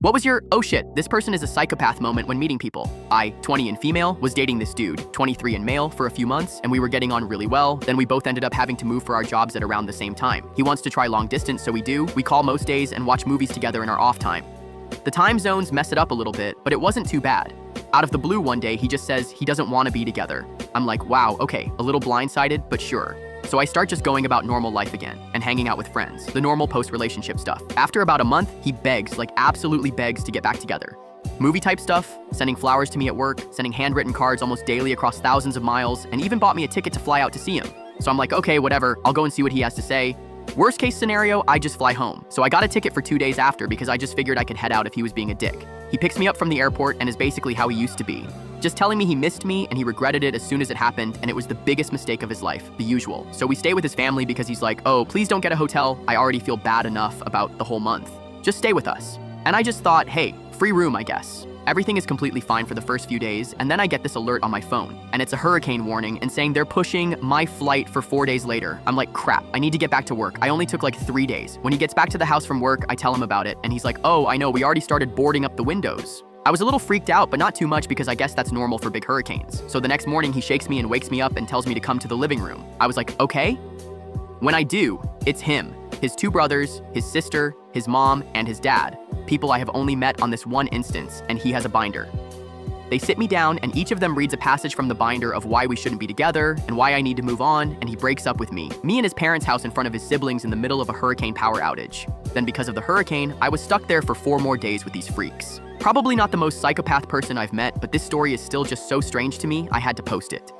What was your, oh shit, this person is a psychopath moment when meeting people? I, 20 and female, was dating this dude, 23 and male, for a few months, and we were getting on really well. Then we both ended up having to move for our jobs at around the same time. He wants to try long distance, so we do. We call most days and watch movies together in our off time. The time zones mess it up a little bit, but it wasn't too bad. Out of the blue one day, he just says he doesn't want to be together. I'm like, wow, okay, a little blindsided, but sure. So I start just going about normal life again and hanging out with friends, the normal post-relationship stuff. After about a month, he begs, like absolutely begs to get back together. Movie type stuff, sending flowers to me at work, sending handwritten cards almost daily across thousands of miles, and even bought me a ticket to fly out to see him. So I'm like, okay, whatever, I'll go and see what he has to say. Worst case scenario, I just fly home. So I got a ticket for 2 days after because I just figured I could head out if he was being a dick. He picks me up from the airport and is basically how he used to be. Just telling me he missed me and he regretted it as soon as it happened, and it was the biggest mistake of his life, the usual. So we stay with his family because he's like, oh, please don't get a hotel. I already feel bad enough about the whole month. Just stay with us. And I just thought, hey, free room, I guess. Everything is completely fine for the first few days, and then I get this alert on my phone, and it's a hurricane warning and saying they're pushing my flight for 4 days later. I'm like, crap, I need to get back to work. I only took like 3 days. When he gets back to the house from work, I tell him about it, and he's like, oh, I know, we already started boarding up the windows. I was a little freaked out, but not too much because I guess that's normal for big hurricanes. So the next morning, he shakes me and wakes me up and tells me to come to the living room. I was like, okay. When I do, it's him, his 2 brothers, his sister, his mom, and his dad. People I have only met on this one instance, and he has a binder. They sit me down, and each of them reads a passage from the binder of why we shouldn't be together and why I need to move on, and he breaks up with me in his parents' house in front of his siblings in the middle of a hurricane power outage. Then because of the hurricane, I was stuck there for 4 more days with these freaks. Probably not the most psychopath person I've met, but this story is still just so strange to me, I had to post it.